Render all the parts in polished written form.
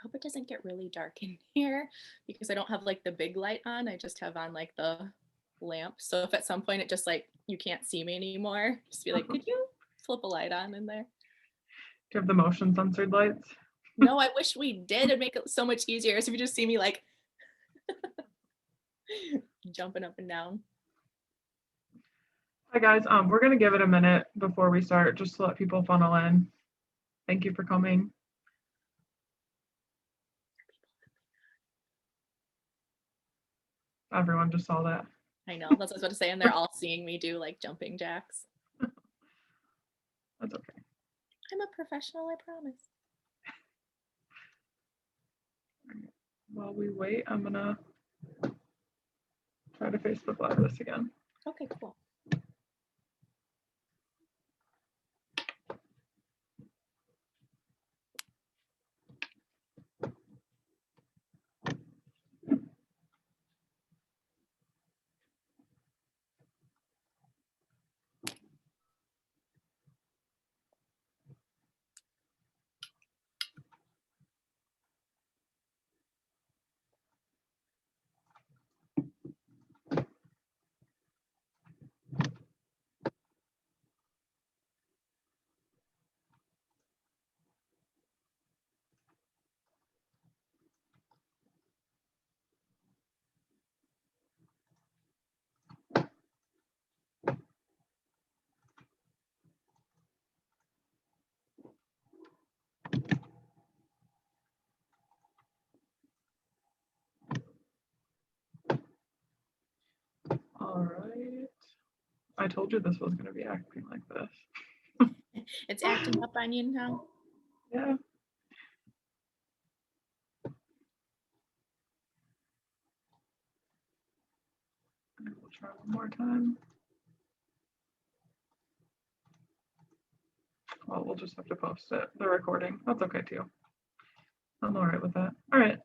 hope it doesn't get really dark in here because I don't have like the big light on. I just have on like the lamp. So if at some point it just like you can't see me anymore, just be like, Do could you flip a light on in there? you have the motion censored lights? No, I wish we did. It'd make it so much easier. So if you just see me like jumping up and down. Hi guys, we're gonna give it a minute before we start just to let people funnel in. Thank you for coming. Everyone just saw that. I know, that's what I was about to say. And they're all seeing me do like jumping jacks. That's okay. I'm a professional, I promise. While we wait, I'm gonna try to Facebook Live this again. Okay, cool. All right. I told you this was gonna be acting like this. It's acting up on you now. Yeah. We'll try one more time. Well, we'll just have to post it, the recording. That's okay too. I'm all right with that. All right.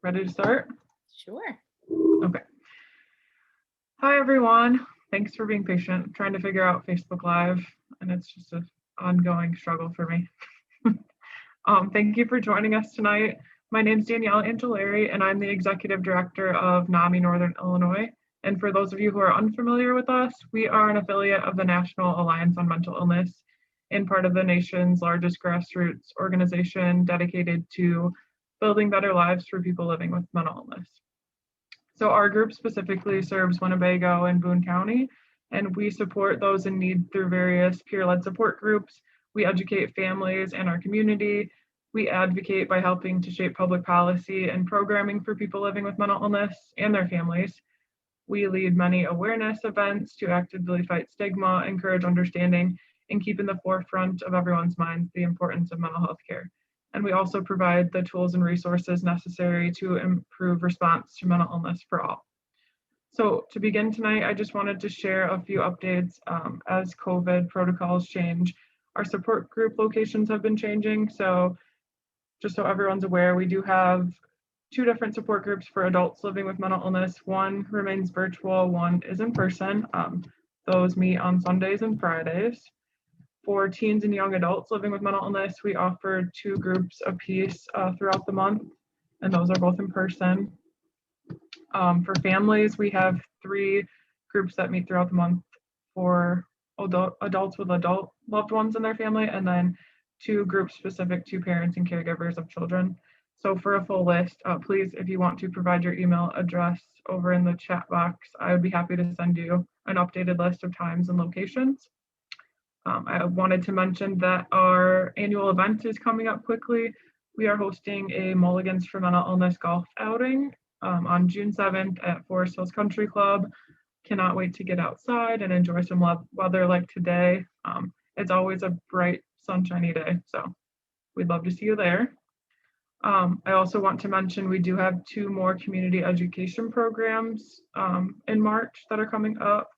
Ready to start? Sure. Okay. Hi, everyone. Thanks for being patient. I'm trying to figure out Facebook Live, and it's just an ongoing struggle for me. Thank you for joining us tonight. My name is Danielle Angelari, and I'm the Executive Director of NAMI Northern Illinois. And for those of you who are unfamiliar with us, we are an affiliate of the National Alliance on Mental Illness and part of the nation's largest grassroots organization dedicated to building better lives for people living with mental illness. So our group specifically serves Winnebago and Boone County, and we support those in need through various peer-led support groups. We educate families and our community. We advocate by helping to shape public policy and programming for people living with mental illness and their families. We lead many awareness events to actively fight stigma, encourage understanding, and keep in the forefront of everyone's minds the importance of mental health care. And we also provide the tools and resources necessary to improve response to mental illness for all. So to begin tonight, I just wanted to share a few updates as COVID protocols change. Our support group locations have been changing. So just so everyone's aware, we do have 2 different support groups for adults living with mental illness. One remains virtual, one is in person. Those meet on Sundays and Fridays. For teens and young adults living with mental illness, we offer 2 groups apiece throughout the month, and those are both in person. For families, we have 3 groups that meet throughout the month for adults with adult loved ones in their family, and then 2 groups specific to parents and caregivers of children. So for a full list, please, if you want to provide your email address over in the chat box, I would be happy to send you an updated list of times and locations. I wanted to mention that our annual event is coming up quickly. We are hosting a Mulligans for Mental Illness golf outing on June 7th at Forest Hills Country Club. Cannot wait to get outside and enjoy some weather like today. It's always a bright, sunshiny day, so we'd love to see you there. I also want to mention we do have 2 more community education programs in March that are coming up.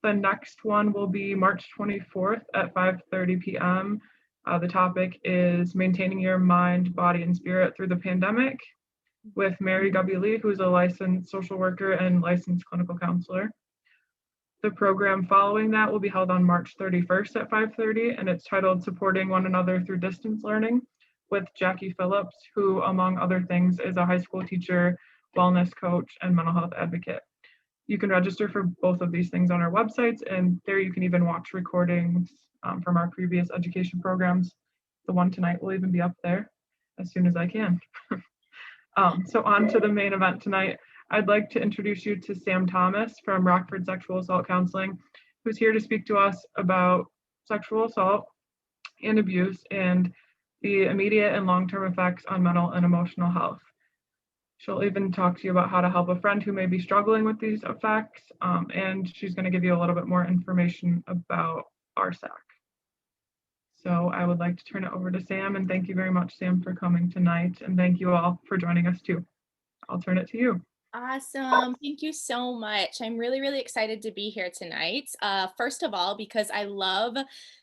The next one will be March 24th at 5:30 p.m. The topic is maintaining your mind, body, and spirit through the pandemic with Mary W. Lee, who's a licensed social worker and licensed clinical counselor. The program following that will be held on March 31st at 5:30, and it's titled Supporting One Another Through Distance Learning with Jackie Phillips, who, among other things, is a high school teacher, wellness coach, and mental health advocate. You can register for both of these things on our websites, and there you can even watch recordings from our previous education programs. The one tonight will even be up there as soon as I can. So on to the main event tonight. I'd like to introduce you to Sam Thomas from Rockford Sexual Assault Counseling, who's here to speak to us about sexual assault and abuse and the immediate and long-term effects on mental and emotional health. She'll even talk to you about how to help a friend who may be struggling with these effects, and she's going to give you a little bit more information about RSAC. So I would like to turn it over to Sam, and thank you very much, Sam, for coming tonight, and thank you all for joining us too. I'll turn it to you. Awesome. Thank you so much. I'm really, really excited to be here tonight. First of all, because I love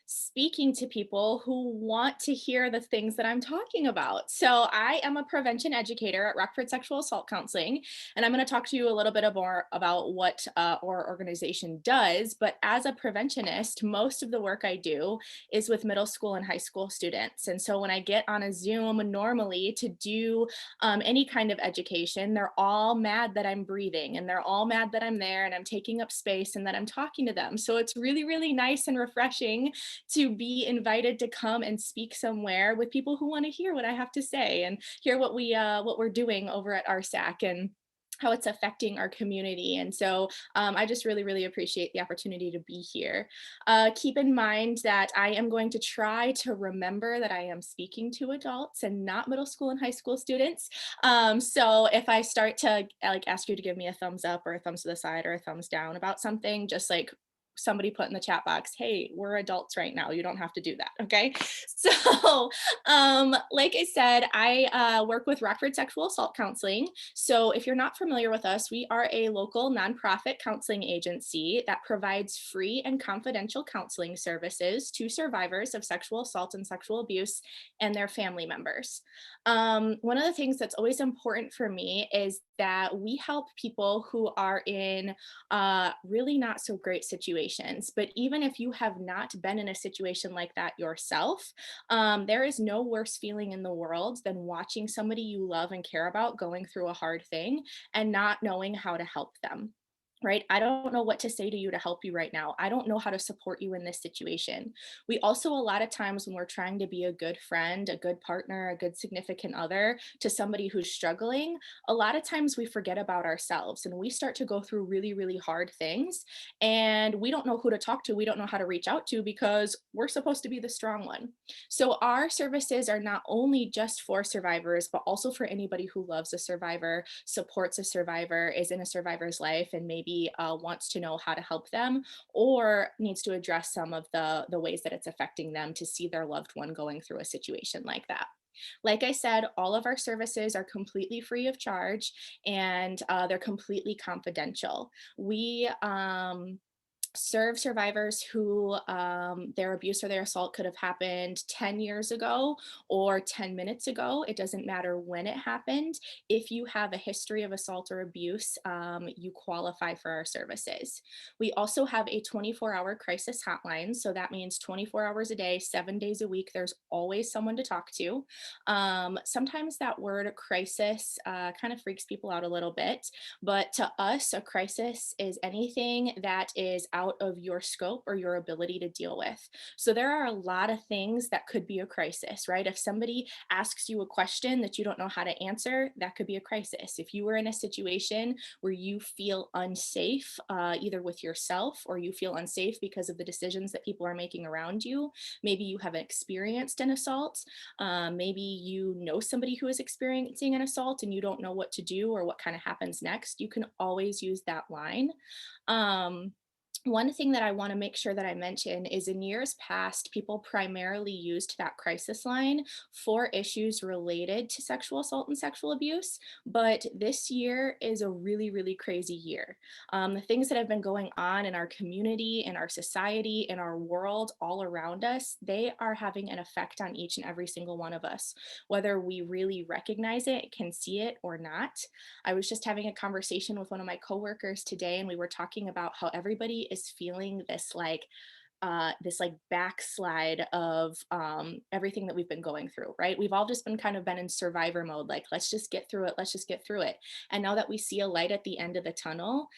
speaking to people who want to hear the things that I'm talking about. So, I am a prevention educator at Rockford Sexual Assault Counseling, and I'm going to talk to you a little bit more about what our organization does. But as a preventionist, most of the work I do is with middle school and high school students. And so, when I get on a Zoom normally to do any kind of education, they're all mad that I'm breathing and they're all mad that I'm there and I'm taking up space and that I'm talking to them. So it's really, really nice and refreshing to be invited to come and speak somewhere with people who want to hear what I have to say and hear what we're doing over at RSAC and how it's affecting our community. And so I just really, really appreciate the opportunity to be here. Keep in mind that I am going to try to remember that I am speaking to adults and not middle school and high school students. So if I start to ask you to give me a thumbs up or a thumbs to the side or a thumbs down about something, just like somebody put in the chat box, hey, we're adults right now. You don't have to do that. Okay. So, like I said, I work with Rockford Sexual Assault Counseling. So if you're not familiar with us, we are a local nonprofit counseling agency that provides free and confidential counseling services to survivors of sexual assault and sexual abuse and their family members. One of the things that's always important for me is that we help people who are in really not so great situations. But even if you have not been in a situation like that yourself, there is no worse feeling in the world than watching somebody you love and care about going through a hard thing and not knowing how to help them. Right? I don't know what to say to you to help you right now. I don't know how to support you in this situation. We also, a lot of times, when we're trying to be a good friend, a good partner, a good significant other to somebody who's struggling, a lot of times we forget about ourselves and we start to go through really, really hard things. And we don't know who to talk to. We don't know how to reach out to because we're supposed to be the strong one. So, our services are not only just for survivors, but also for anybody who loves a survivor, supports a survivor, is in a survivor's life, and maybe wants to know how to help them or needs to address some of the ways that it's affecting them to see their loved one going through a situation like that. Like I said, all of our services are completely free of charge and they're completely confidential. We serve survivors who their abuse or their assault could have happened 10 years ago or 10 minutes ago. It doesn't matter when it happened. If you have a history of assault or abuse, you qualify for our services. We also have a 24-hour crisis hotline. So that means 24 hours a day, 7 days a week, there's always someone to talk to. Sometimes that word crisis kind of freaks people out a little bit, but to us, a crisis is anything that is out of your scope or your ability to deal with. So there are a lot of things that could be a crisis, right? If somebody asks you a question that you don't know how to answer, that could be a crisis. If you were in a situation where you feel unsafe, either with yourself or you feel unsafe because of the decisions that people are making around you, maybe you have experienced an assault, maybe you know somebody who is experiencing an assault and you don't know what to do or what kind of happens next, you can always use that line. Um, One thing that I want to make sure that I mention is in years past, people primarily used that crisis line for issues related to sexual assault and sexual abuse. But this year is a really, really crazy year. The things that have been going on in our community, in our society, in our world, all around us, they are having an effect on each and every single one of us, whether we really recognize it, can see it, or not. I was just having a conversation with one of my coworkers today, and we were talking about how everybody is feeling this like this like backslide of everything that we've been going through, right? We've all just been kind of been in survivor mode, like, let's just get through it, let's just get through it. And now that we see a light at the end of the tunnel,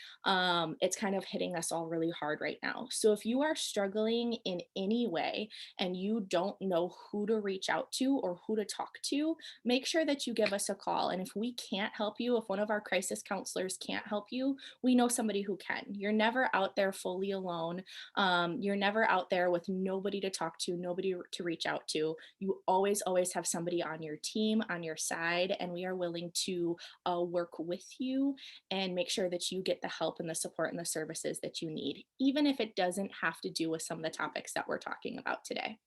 it's kind of hitting us all really hard right now. So if you are struggling in any way and you don't know who to reach out to or who to talk to, make sure that you give us a call. And if we can't help you, if one of our crisis counselors can't help you, we know somebody who can. You're never out there fully alone. You're never out there with nobody to talk to, nobody to reach out to. You always, always have somebody on your team, on your side, and we are willing to work with you and make sure that you get the help and the support and the services that you need, even if it doesn't have to do with some of the topics that we're talking about today.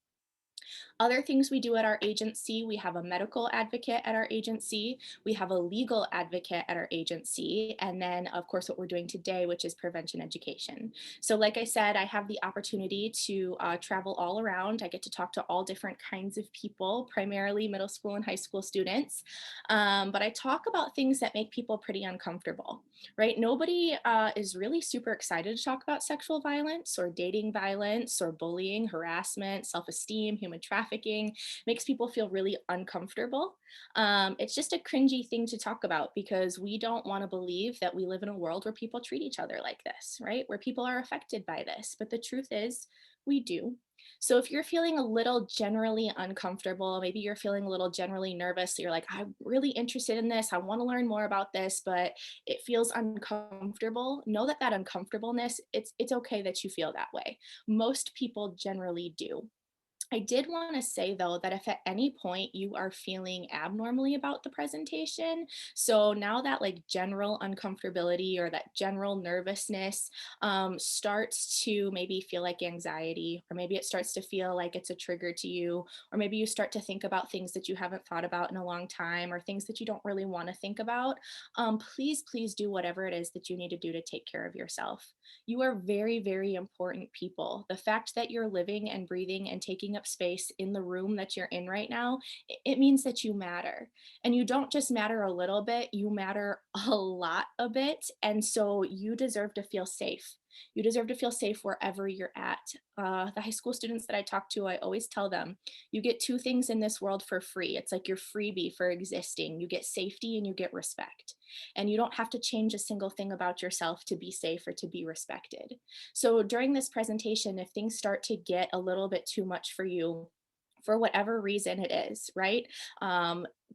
Other things we do at our agency, we have a medical advocate at our agency, we have a legal advocate at our agency, and then of course what we're doing today, which is prevention education. So like I said, I have the opportunity to travel all around. I get to talk to all different kinds of people, primarily middle school and high school students. But I talk about things that make people pretty uncomfortable, right? Nobody is really super excited to talk about sexual violence or dating violence or bullying, harassment, self-esteem, human trafficking. Makes people feel really uncomfortable. It's just a cringy thing to talk about because we don't want to believe that we live in a world where people treat each other like this, right? Where people are affected by this. But the truth is, we do. So if you're feeling a little generally uncomfortable, maybe you're feeling a little generally nervous, so you're like, I'm really interested in this, I want to learn more about this, but it feels uncomfortable, know that that uncomfortableness, it's okay that you feel that way. Most people generally do. I did want to say though that if at any point you are feeling abnormally about the presentation, so now that like general uncomfortability or that general nervousness starts to maybe feel like anxiety, or maybe it starts to feel like it's a trigger to you, or maybe you start to think about things that you haven't thought about in a long time, or things that you don't really want to think about, please, please do whatever it is that you need to do to take care of yourself. You are very, very important people. The fact that you're living and breathing and taking up space in the room that you're in right now, it means that you matter. And you don't just matter a little bit, you matter a lot a bit. And so you deserve to feel safe. You deserve to feel safe wherever you're at. The high school students that I talk to, I always tell them, you get two things in this world for free. It's like your freebie for existing. You get safety and you get respect. And you don't have to change a single thing about yourself to be safe or to be respected. So during this presentation, if things start to get a little bit too much for you, for whatever reason it is, right?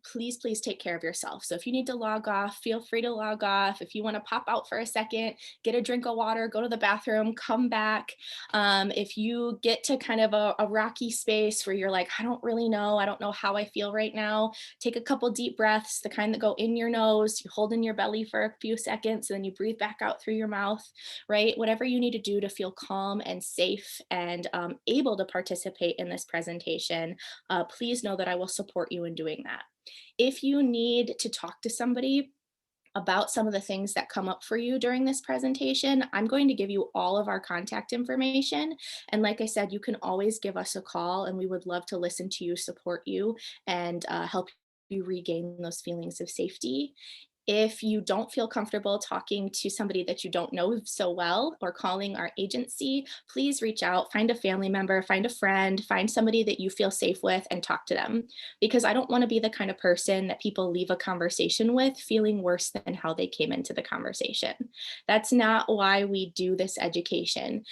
Please, please take care of yourself. So if you need to log off, feel free to log off. If you want to pop out for a second, get a drink of water, go to the bathroom, come back. If you get to kind of a rocky space where you're like, I don't really know, I don't know how I feel right now, take a couple deep breaths, the kind that go in your nose, you hold in your belly for a few seconds, and then you breathe back out through your mouth, right? Whatever you need to do to feel calm and safe and able to participate in this presentation, please know that I will support you in doing that. If you need to talk to somebody about some of the things that come up for you during this presentation, I'm going to give you all of our contact information. And like I said, you can always give us a call and we would love to listen to you, support you, and help you regain those feelings of safety. If you don't feel comfortable talking to somebody that you don't know so well or calling our agency, please reach out, find a family member, find a friend, find somebody that you feel safe with and talk to them. Because I don't want to be the kind of person that people leave a conversation with feeling worse than how they came into the conversation. That's not why we do this education.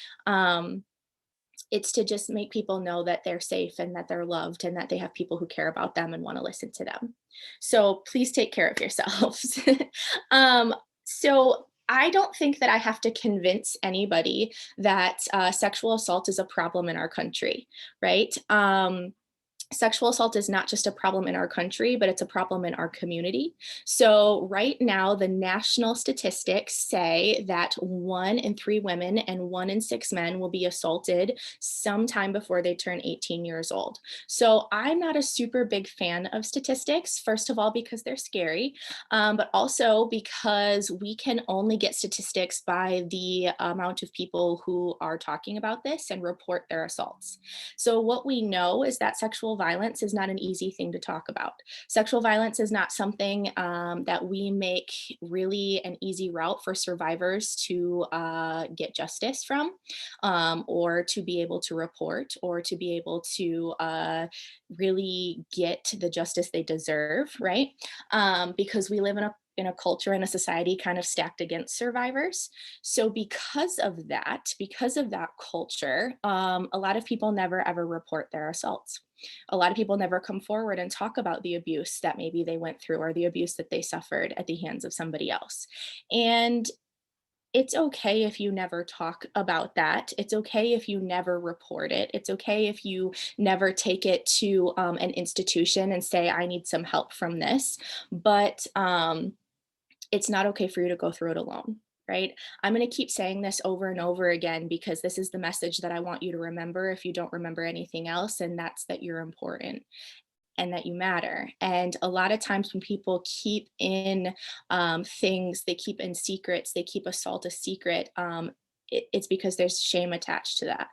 It's to just make people know that they're safe and that they're loved and that they have people who care about them and want to listen to them. So please take care of yourselves. So I don't think that I have to convince anybody that sexual assault is a problem in our country, right? Sexual assault is not just a problem in our country, but it's a problem in our community. So, right now, the national statistics say that 1 in 3 women and 1 in 6 men will be assaulted sometime before they turn 18 years old. So, I'm not a super big fan of statistics, first of all, because they're scary, but also because we can only get statistics by the amount of people who are talking about this and report their assaults. So, what we know is that sexual sexual violence is not an easy thing to talk about. Sexual violence is not something that we make really an easy route for survivors to get justice from, or to be able to report, or to be able to really get the justice they deserve, right? Because we live in a culture and a society kind of stacked against survivors. So because of that culture, a lot of people never ever report their assaults. A lot of people never come forward and talk about the abuse that maybe they went through or the abuse that they suffered at the hands of somebody else. And it's okay if you never talk about that. It's okay if you never report it. It's okay if you never take it to an institution and say, I need some help from this. But it's not okay for you to go through it alone, right? I'm going to keep saying this over and over again because this is the message that I want you to remember if you don't remember anything else, and that's that you're important and that you matter. And a lot of times when people keep in things, they keep in secrets, they keep assault a secret, it's because there's shame attached to that.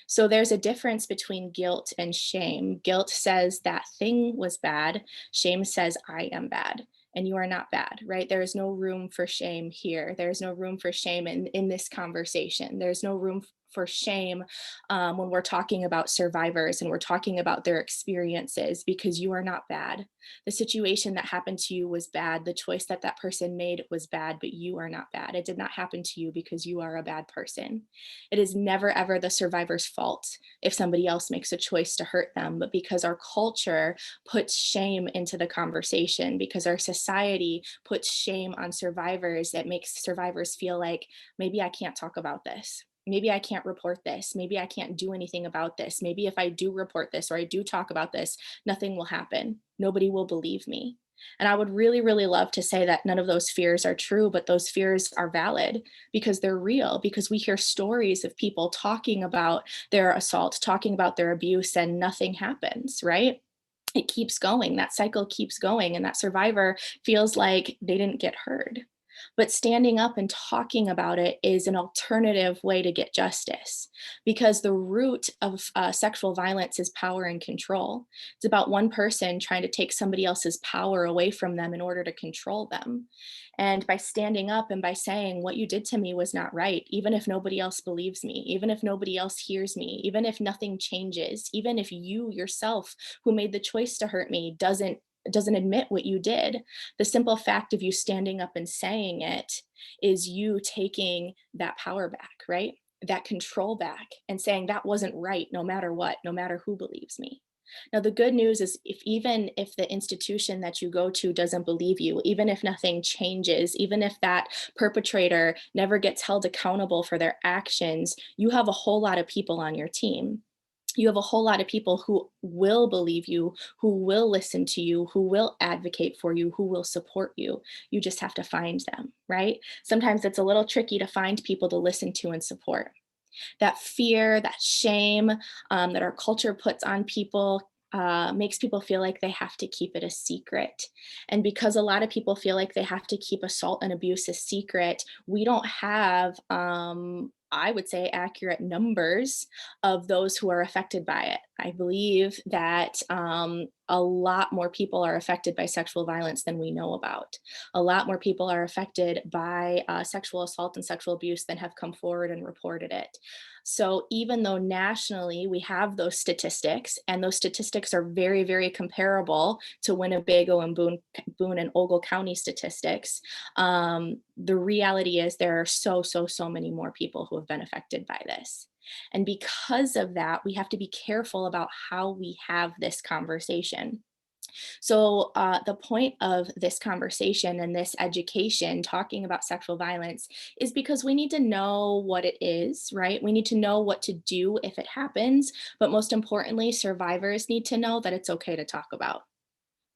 So there's a difference between guilt and shame. Guilt says that thing was bad. Shame says I am bad. And you are not bad, right? There is no room for shame here. There's no room for shame in this conversation. There's no room for shame when we're talking about survivors and we're talking about their experiences, because you are not bad. The situation that happened to you was bad. The choice that that person made was bad, but you are not bad. It did not happen to you because you are a bad person. It is never, ever the survivor's fault if somebody else makes a choice to hurt them, but because our culture puts shame into the conversation, because our society puts shame on survivors, that makes survivors feel like maybe I can't talk about this. Maybe I can't report this. Maybe I can't do anything about this. Maybe if I do report this or I do talk about this, nothing will happen. Nobody will believe me. And I would really, really love to say that none of those fears are true, but those fears are valid because they're real, because we hear stories of people talking about their assault, talking about their abuse, and nothing happens, right? It keeps going. That cycle keeps going, and that survivor feels like they didn't get heard. But standing up and talking about it is an alternative way to get justice, because the root of sexual violence is power and control. It's about one person trying to take somebody else's power away from them in order to control them. And by standing up and by saying, what you did to me was not right, even if nobody else believes me, even if nobody else hears me, even if nothing changes, even if you yourself who made the choice to hurt me doesn't admit what you did, the simple fact of you standing up and saying it is you taking that power back, right? That control back, and saying that wasn't right, no matter what, no matter who believes me. Now, the good news is, even if the institution that you go to doesn't believe you, even if nothing changes, even if that perpetrator never gets held accountable for their actions, you have a whole lot of people on your team. You have a whole lot of people who will believe you, who will listen to you, who will advocate for you, who will support you. You just have to find them, right? Sometimes it's a little tricky to find people to listen to and support. That fear, that shame that our culture puts on people makes people feel like they have to keep it a secret. And because a lot of people feel like they have to keep assault and abuse a secret, we don't have, I would say, accurate numbers of those who are affected by it. I believe that a lot more people are affected by sexual violence than we know about. A lot more people are affected by sexual assault and sexual abuse than have come forward and reported it. So even though nationally we have those statistics, and those statistics are very, very comparable to Winnebago and Boone and Ogle County statistics, the reality is there are so many more people who have been affected by this. And because of that, we have to be careful about how we have this conversation. So, the point of this conversation and this education, talking about sexual violence, is because we need to know what it is, right? We need to know what to do if it happens. But most importantly, survivors need to know that it's okay to talk about.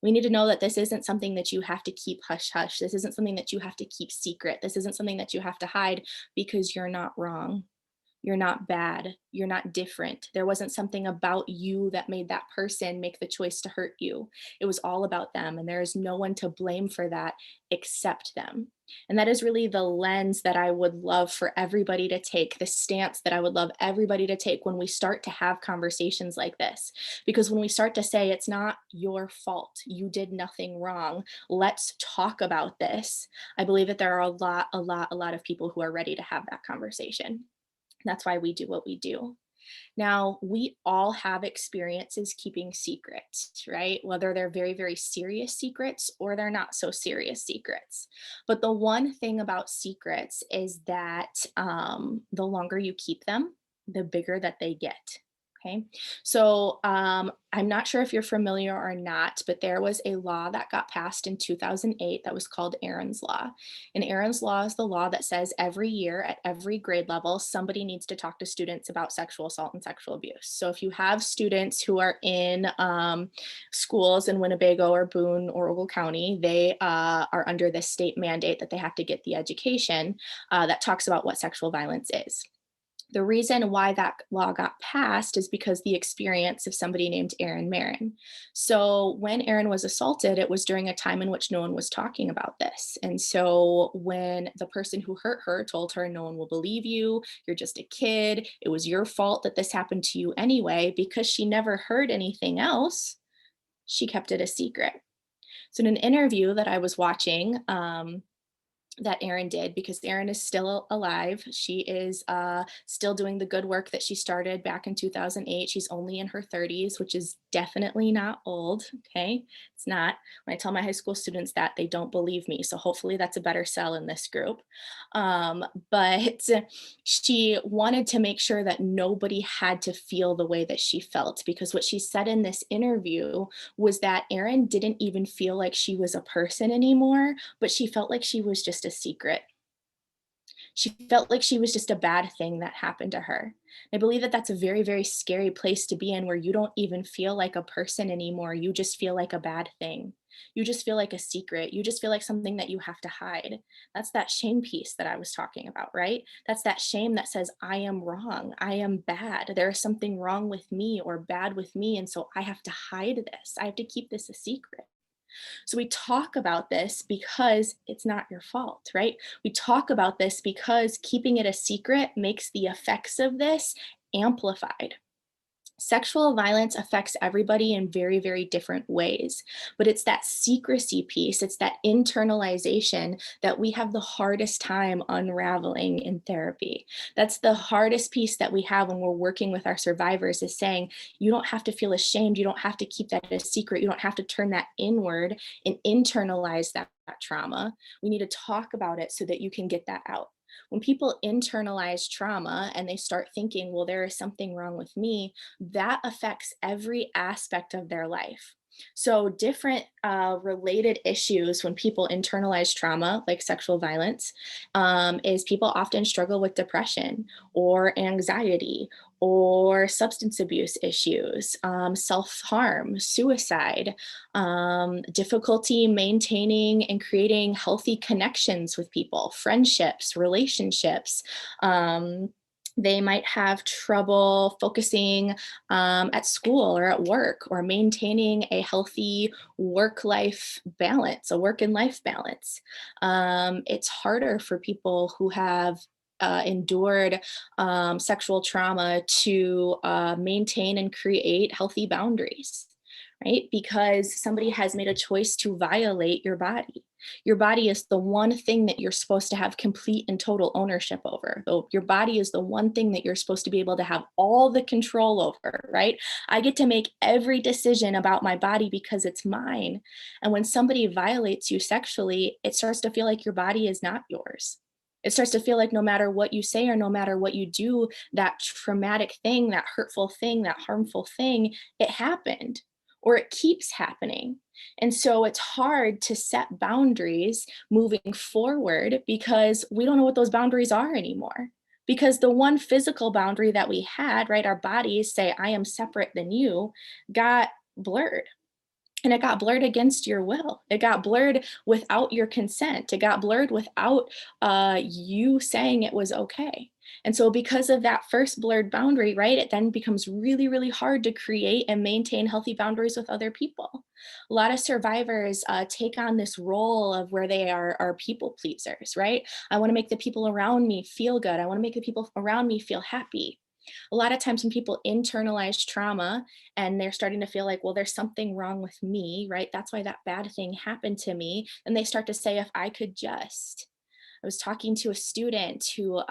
We need to know that this isn't something that you have to keep hush hush. This isn't something that you have to keep secret. This isn't something that you have to hide, because you're not wrong. You're not bad. You're not different. There wasn't something about you that made that person make the choice to hurt you. It was all about them. And there is no one to blame for that except them. And that is really the lens that I would love for everybody to take, the stance that I would love everybody to take when we start to have conversations like this. Because when we start to say, it's not your fault, you did nothing wrong, let's talk about this, I believe that there are a lot of people who are ready to have that conversation. That's why we do what we do. Now, we all have experiences keeping secrets, right? Whether they're very, very serious secrets or they're not so serious secrets. But the one thing about secrets is that the longer you keep them, the bigger that they get. Okay. So I'm not sure if you're familiar or not, but there was a law that got passed in 2008 that was called Aaron's Law. And Aaron's Law is the law that says every year at every grade level, somebody needs to talk to students about sexual assault and sexual abuse. So if you have students who are in schools in Winnebago or Boone or Ogle County, they are under this state mandate that they have to get the education that talks about what sexual violence is. The reason why that law got passed is because the experience of somebody named Erin Marin. So when Erin was assaulted, it was during a time in which no one was talking about this. And so when the person who hurt her told her, no one will believe you, you're just a kid, it was your fault that this happened to you anyway, because she never heard anything else, she kept it a secret. So in an interview that I was watching, that Erin did, because Erin is still alive. She is still doing the good work that she started back in 2008. She's only in her 30s, which is definitely not old. Okay. It's not. When I tell my high school students that, they don't believe me. So hopefully that's a better sell in this group. But she wanted to make sure that nobody had to feel the way that she felt, because what she said in this interview was that Erin didn't even feel like she was a person anymore, but she felt like she was just a secret. She felt like she was just a bad thing that happened to her. I believe that that's a very, very scary place to be in, where you don't even feel like a person anymore. You just feel like a bad thing. You just feel like a secret. You just feel like something that you have to hide. That's that shame piece that I was talking about, right? That's that shame that says, I am wrong. I am bad. There is something wrong with me or bad with me. And so I have to hide this. I have to keep this a secret. So we talk about this because it's not your fault, right? We talk about this because keeping it a secret makes the effects of this amplified. Sexual violence affects everybody in very, very different ways, but it's that secrecy piece, it's that internalization that we have the hardest time unraveling in therapy. That's the hardest piece that we have when we're working with our survivors, is saying, you don't have to feel ashamed, you don't have to keep that a secret, you don't have to turn that inward and internalize that trauma. We need to talk about it so that you can get that out. When people internalize trauma and they start thinking, well, there is something wrong with me, that affects every aspect of their life. So, different related issues when people internalize trauma, like sexual violence, is people often struggle with depression or anxiety or substance abuse issues, self harm, suicide, difficulty maintaining and creating healthy connections with people, friendships, relationships. They might have trouble focusing at school or at work, or maintaining a healthy work life balance, a work and life balance. It's harder for people who have endured sexual trauma to maintain and create healthy boundaries, right? Because somebody has made a choice to violate your body. Your body is the one thing that you're supposed to have complete and total ownership over. Though your body is the one thing that you're supposed to be able to have all the control over, right? I get to make every decision about my body because it's mine. And when somebody violates you sexually, it starts to feel like your body is not yours. It starts to feel like no matter what you say or no matter what you do, that traumatic thing, that hurtful thing, that harmful thing, it happened, or it keeps happening. And so it's hard to set boundaries moving forward because we don't know what those boundaries are anymore. Because the one physical boundary that we had, right, our bodies say, I am separate than you, got blurred. And it got blurred against your will. It got blurred without your consent. It got blurred without you saying it was okay. And so because of that first blurred boundary, right, it then becomes really, really hard to create and maintain healthy boundaries with other people. A lot of survivors take on this role of where they are people pleasers, right? I want to make the people around me feel good. I want to make the people around me feel happy. A lot of times when people internalize trauma and they're starting to feel like, well, there's something wrong with me, right? That's why that bad thing happened to me. And they start to say, if I could just. I was talking to a student who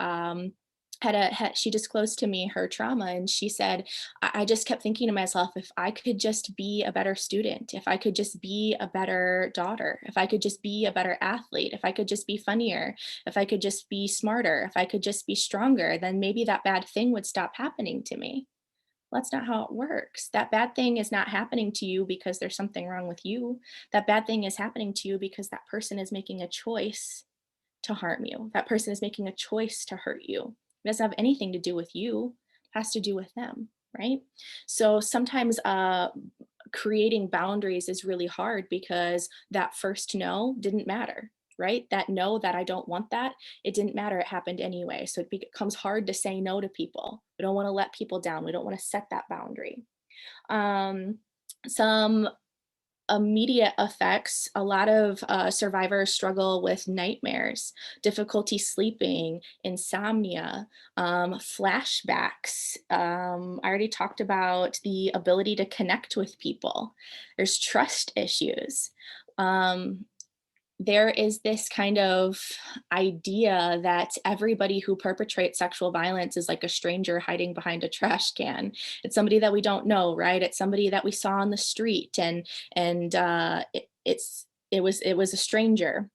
she disclosed to me her trauma, and she said, I just kept thinking to myself, if I could just be a better student, if I could just be a better daughter, if I could just be a better athlete, if I could just be funnier, if I could just be smarter, if I could just be stronger, then maybe that bad thing would stop happening to me. Well, that's not how it works. That bad thing is not happening to you because there's something wrong with you. That bad thing is happening to you because that person is making a choice to harm you. That person is making a choice to hurt you. It doesn't have anything to do with you. It has to do with them, right? So sometimes creating boundaries is really hard because that first no didn't matter, right? That no, that I don't want that, it didn't matter. It happened anyway. So it becomes hard to say no to people. We don't want to let people down. We don't want to set that boundary. Um, some immediate effects, a lot of survivors struggle with nightmares, difficulty sleeping, insomnia, flashbacks. I already talked about the ability to connect with people. There's trust issues. Um, there is this kind of idea that everybody who perpetrates sexual violence is like a stranger hiding behind a trash can. It's somebody that we don't know, right? It's somebody that we saw on the street, and it was a stranger.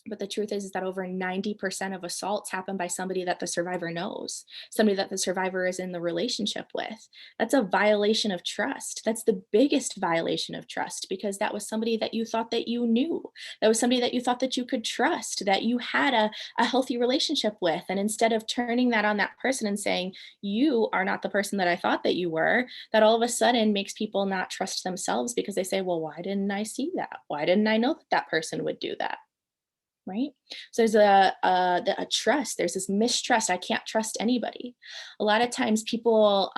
But the truth is that over 90% of assaults happen by somebody that the survivor knows, somebody that the survivor is in the relationship with. That's a violation of trust. That's the biggest violation of trust, because that was somebody that you thought that you knew. That was somebody that you thought that you could trust, that you had a healthy relationship with. And instead of turning that on that person and saying, you are not the person that I thought that you were, that all of a sudden makes people not trust themselves because they say, well, why didn't I see that? Why didn't I know that that person would do that? Right? So there's a trust. There's this mistrust. I can't trust anybody. A lot of times people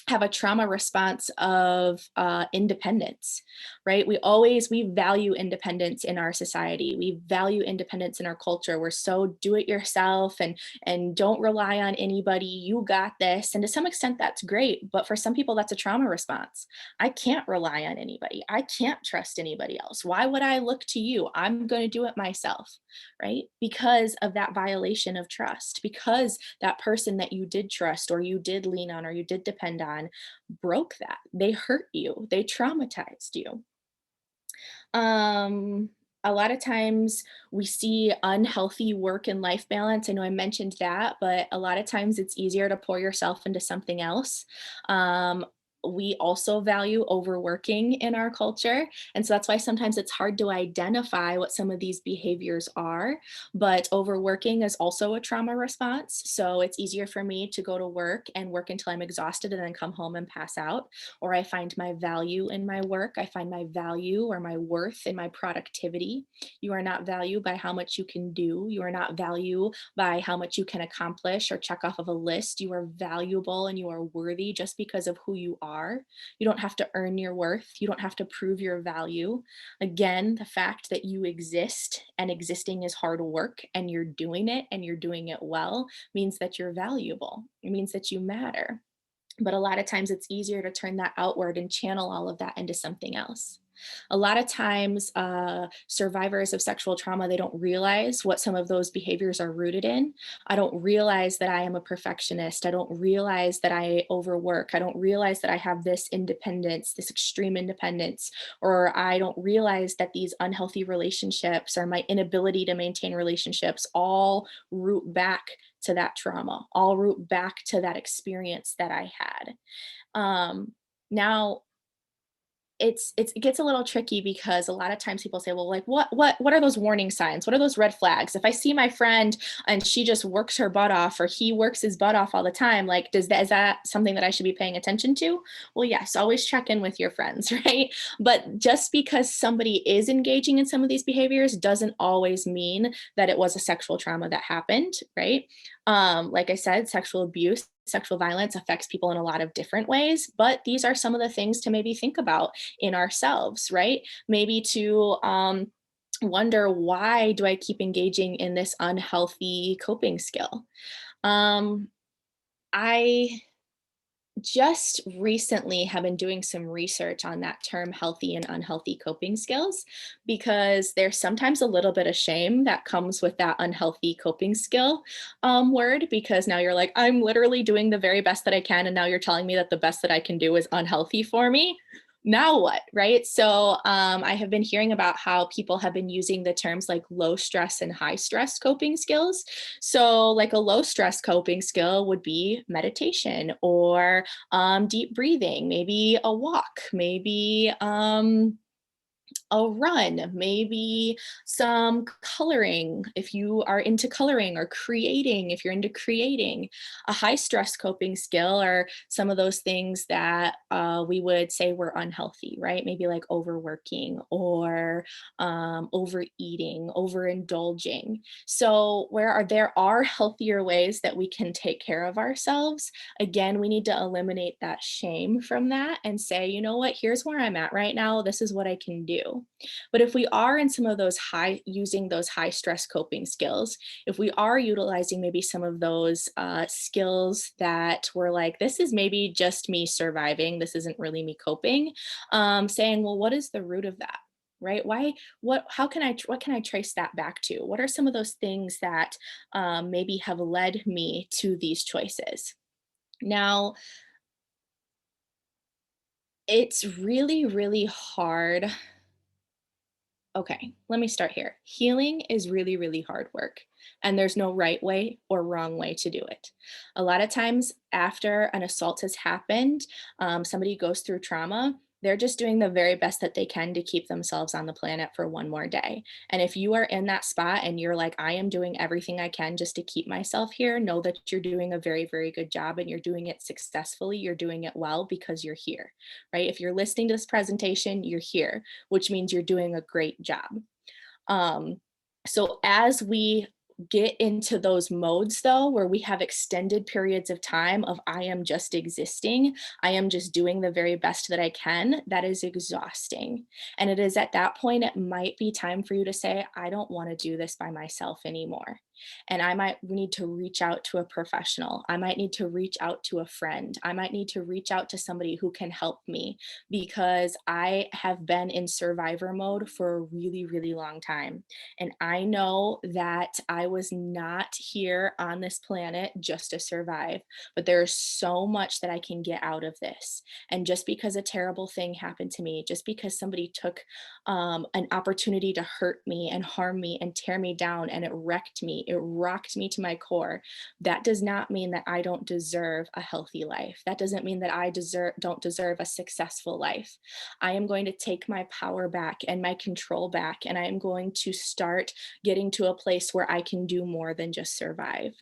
have a trauma response of independence, right? We value independence in our society. We value independence in our culture. We're so do it yourself and don't rely on anybody. You got this. And to some extent, that's great. But for some people, that's a trauma response. I can't rely on anybody. I can't trust anybody else. Why would I look to you? I'm going to do it myself, right? Because of that violation of trust, because that person that you did trust or you did lean on or you did depend on broke that. They hurt you, they traumatized you. Um, a lot of times we see unhealthy work and life balance. I know I mentioned that, but a lot of times it's easier to pour yourself into something else. Um, we also value overworking in our culture. And so that's why sometimes it's hard to identify what some of these behaviors are. But overworking is also a trauma response. So it's easier for me to go to work and work until I'm exhausted and then come home and pass out, or I find my value in my work. I find my value or my worth in my productivity. You are not valued by how much you can do. You are not valued by how much you can accomplish or check off of a list. You are valuable and you are worthy just because of who you are. You don't have to earn your worth. You don't have to prove your value. Again, the fact that you exist and existing is hard work and you're doing it well means that you're valuable. It means that you matter. But a lot of times it's easier to turn that outward and channel all of that into something else. A lot of times, survivors of sexual trauma, they don't realize what some of those behaviors are rooted in. I don't realize that I am a perfectionist. I don't realize that I overwork. I don't realize that I have this independence, this extreme independence, or I don't realize that these unhealthy relationships or my inability to maintain relationships all root back to that trauma, all root back to that experience that I had. Now, it gets a little tricky because a lot of times people say, well, like what are those warning signs? What are those red flags? If I see my friend and she just works her butt off, or he works his butt off all the time, like is that something that I should be paying attention to? Well, yes, always check in with your friends, right? But just because somebody is engaging in some of these behaviors doesn't always mean that it was a sexual trauma that happened, right? Like I said, sexual abuse, sexual violence affects people in a lot of different ways, but these are some of the things to maybe think about in ourselves, right? Maybe to wonder, why do I keep engaging in this unhealthy coping skill? Um, I just recently have been doing some research on that term, healthy and unhealthy coping skills, because there's sometimes a little bit of shame that comes with that unhealthy coping skill word, because now you're like, I'm literally doing the very best that I can, and now you're telling me that the best that I can do is unhealthy for me. Now what, right? So I have been hearing about how people have been using the terms like low stress and high stress coping skills. So like a low stress coping skill would be meditation, or deep breathing, maybe a walk, maybe a run, maybe some coloring if you are into coloring, or creating if you're into creating. A high stress coping skill are some of those things that we would say were unhealthy, right? Maybe like overworking, or overeating, overindulging. So there are healthier ways that we can take care of ourselves. Again, we need to eliminate that shame from that and say, you know what, here's where I'm at right now. This is what I can do. But if we are in some of those using those high stress coping skills, if we are utilizing maybe some of those skills that were like, this is maybe just me surviving, this isn't really me coping, saying, well, what is the root of that? Right? Why? What can I trace that back to? What are some of those things that maybe have led me to these choices? Now, it's really, really hard. Okay, let me start here. Healing is really, really hard work, and there's no right way or wrong way to do it. A lot of times, after an assault has happened, somebody goes through trauma, they're just doing the very best that they can to keep themselves on the planet for one more day. And if you are in that spot and you're like, I am doing everything I can just to keep myself here, know that you're doing a very, very good job, and you're doing it successfully. You're doing it well because you're here, right? If you're listening to this presentation, you're here, which means you're doing a great job. Um, so as we get into those modes though, where we have extended periods of time of I am just existing, I am just doing the very best that I can, that is exhausting. And it is at that point, it might be time for you to say, I don't want to do this by myself anymore. And I might need to reach out to a professional. I might need to reach out to a friend. I might need to reach out to somebody who can help me, because I have been in survivor mode for a really, really long time. And I know that I was not here on this planet just to survive, but there's so much that I can get out of this. And just because a terrible thing happened to me, just because somebody took an opportunity to hurt me and harm me and tear me down, and it wrecked me, it rocked me to my core, that does not mean that I don't deserve a healthy life. That doesn't mean that I don't deserve a successful life. I am going to take my power back and my control back, and I am going to start getting to a place where I can do more than just survive.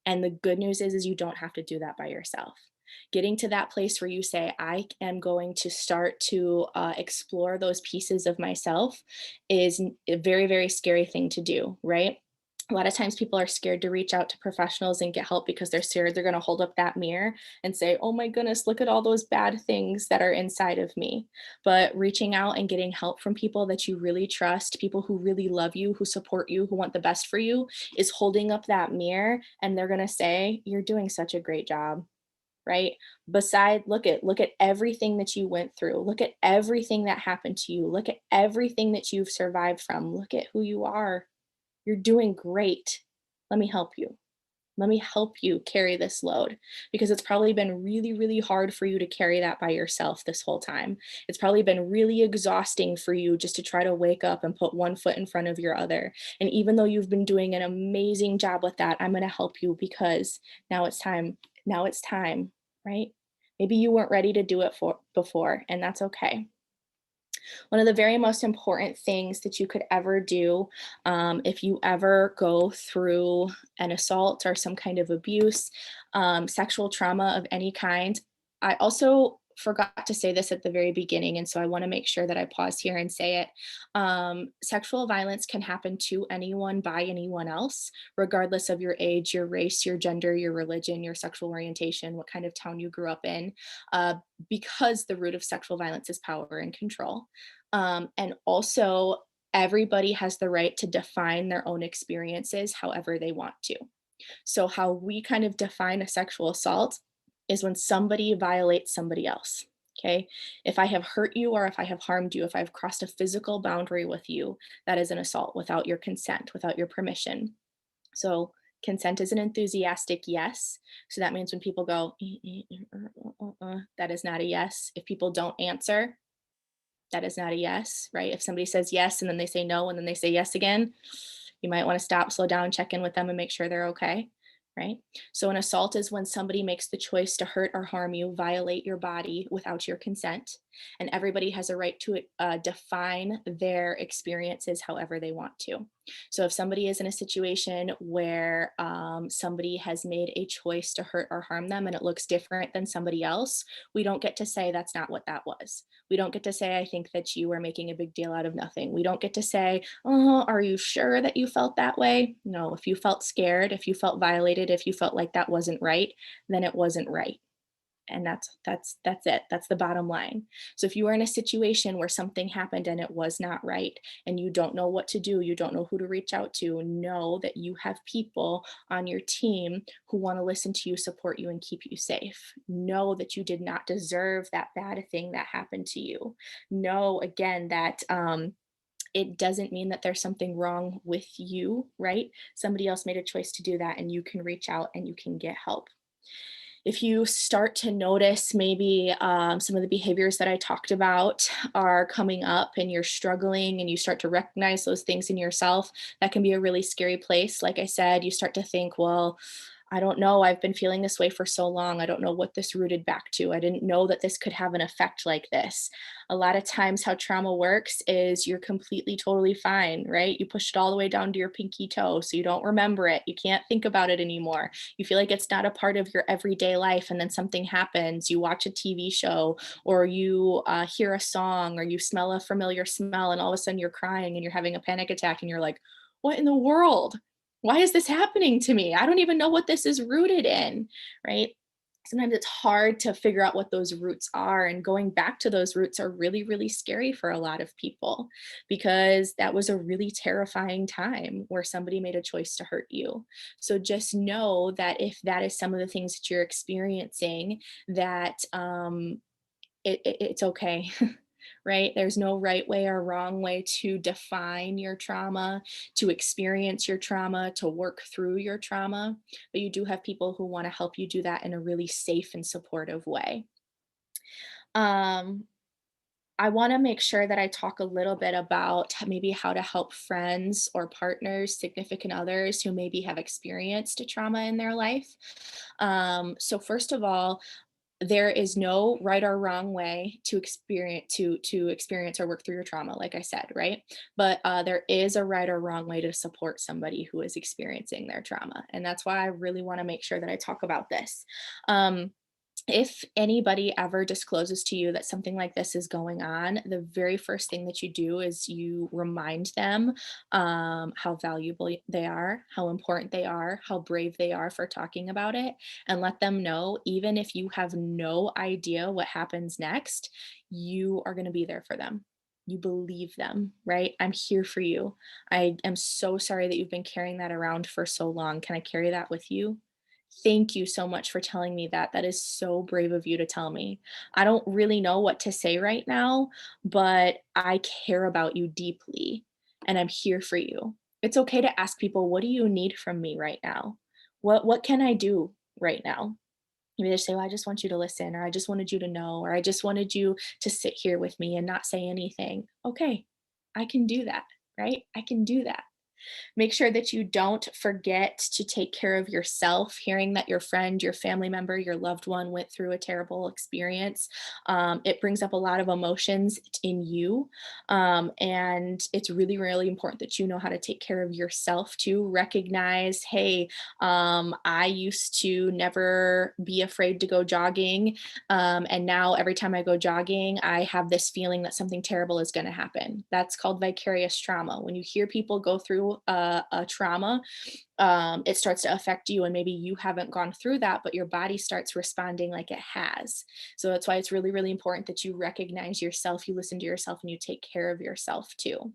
And the good news is you don't have to do that by yourself. Getting to that place where you say, I am going to start to explore those pieces of myself is a very, very scary thing to do, right? A lot of times people are scared to reach out to professionals and get help because they're scared they're going to hold up that mirror and say, oh my goodness, look at all those bad things that are inside of me. But reaching out and getting help from people that you really trust, people who really love you, who support you, who want the best for you, is holding up that mirror, and they're going to say, you're doing such a great job, right? Beside, look at everything that you went through. Look at everything that happened to you. Look at everything that you've survived from. Look at who you are. You're doing great. Let me help you. Let me help you carry this load, because it's probably been really, really hard for you to carry that by yourself this whole time. It's probably been really exhausting for you just to try to wake up and put one foot in front of your other. And even though you've been doing an amazing job with that, I'm going to help you, because now it's time. Now it's time, right? Maybe you weren't ready to do it for before, and that's okay. One of the very most important things that you could ever do, if you ever go through an assault or some kind of abuse, sexual trauma of any kind. I also forgot to say this at the very beginning, and so I want to make sure that I pause here and say it. Sexual violence can happen to anyone by anyone else, regardless of your age, your race, your gender, your religion, your sexual orientation, what kind of town you grew up in, uh, because the root of sexual violence is power and control. And also, everybody has the right to define their own experiences however they want to. So, how we kind of define a sexual assault is when somebody violates somebody else. Okay. If I have hurt you or if I have harmed you, if I've crossed a physical boundary with you, that is an assault without your consent, without your permission. So, consent is an enthusiastic yes. So, that means when people go, that is not a yes. If people don't answer, that is not a yes, right? If somebody says yes and then they say no and then they say yes again, you might want to stop, slow down, check in with them and make sure they're okay, right? So, an assault is when somebody makes the choice to hurt or harm you, violate your body without your consent. And everybody has a right to define their experiences however they want to. So, if somebody is in a situation where somebody has made a choice to hurt or harm them and it looks different than somebody else, we don't get to say that's not what that was. We don't get to say, I think that you were making a big deal out of nothing. We don't get to say, oh, are you sure that you felt that way? No, if you felt scared, if you felt violated, if you felt like that wasn't right, then it wasn't right. And that's it. That's the bottom line. So if you are in a situation where something happened and it was not right and you don't know what to do, you don't know who to reach out to, know that you have people on your team who want to listen to you, support you, and keep you safe. Know that you did not deserve that bad thing that happened to you. Know again that it doesn't mean that there's something wrong with you, right? Somebody else made a choice to do that, and you can reach out and you can get help. If you start to notice maybe some of the behaviors that I talked about are coming up and you're struggling and you start to recognize those things in yourself, that can be a really scary place. Like I said, you start to think, well, I don't know. I've been feeling this way for so long. I don't know what this rooted back to. I didn't know that this could have an effect like this. A lot of times, how trauma works is you're completely, totally fine, right? You push it all the way down to your pinky toe, so you don't remember it. You can't think about it anymore. You feel like it's not a part of your everyday life. And then something happens. You watch a TV show, or you hear a song, or you smell a familiar smell, and all of a sudden you're crying and you're having a panic attack, and you're like, what in the world? Why is this happening to me? I don't even know what this is rooted in, right? Sometimes it's hard to figure out what those roots are. And going back to those roots are really, really scary for a lot of people because that was a really terrifying time where somebody made a choice to hurt you. So just know that if that is some of the things that you're experiencing, that it's okay. Right? There's no right way or wrong way to define your trauma, to experience your trauma, to work through your trauma. But you do have people who want to help you do that in a really safe and supportive way. Um, I want to make sure that I talk a little bit about maybe how to help friends or partners, significant others who maybe have experienced a trauma in their life. So, first of all, there is no right or wrong way to experience or work through your trauma, like I said, right? But there is a right or wrong way to support somebody who is experiencing their trauma, and that's why I really want to make sure that I talk about this. um, if anybody ever discloses to you that something like this is going on, the very first thing that you do is you remind them how valuable they are, how important they are, how brave they are for talking about it, and let them know, even if you have no idea what happens next, you are going to be there for them. You believe them, right? I'm here for you. I am so sorry that you've been carrying that around for so long. Can I carry that with you? Thank you so much for telling me that. That is so brave of you to tell me. I don't really know what to say right now, but I care about you deeply and I'm here for you. It's okay to ask people, what do you need from me right now? What can I do right now? Maybe they say, well, I just want you to listen, or I just wanted you to know, or I just wanted you to sit here with me and not say anything. Okay, I can do that, right? I can do that. Make sure that you don't forget to take care of yourself. Hearing that your friend, your family member, your loved one went through a terrible experience, it brings up a lot of emotions in you. And it's really, really important that you know how to take care of yourself too. Recognize, hey, I used to never be afraid to go jogging. And now every time I go jogging, I have this feeling that something terrible is going to happen. That's called vicarious trauma. When you hear people go through a trauma, it starts to affect you, and maybe you haven't gone through that, but your body starts responding like it has. So that's why it's really, really important that you recognize yourself, you listen to yourself, and you take care of yourself too.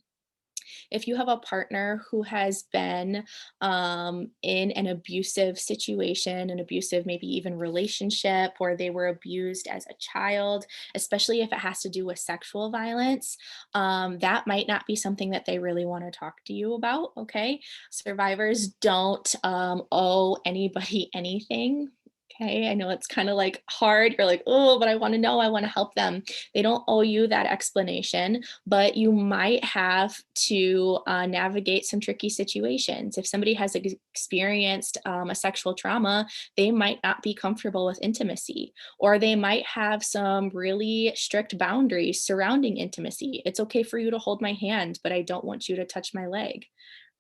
If you have a partner who has been in an abusive situation, an abusive, maybe even relationship, or they were abused as a child, especially if it has to do with sexual violence, that might not be something that they really want to talk to you about. Okay. Survivors don't owe anybody anything. Okay. I know it's kind of like hard. You're like, oh, but I want to know. I want to help them. They don't owe you that explanation, but you might have to navigate some tricky situations. If somebody has experienced a sexual trauma, they might not be comfortable with intimacy, or they might have some really strict boundaries surrounding intimacy. It's okay for you to hold my hand, but I don't want you to touch my leg.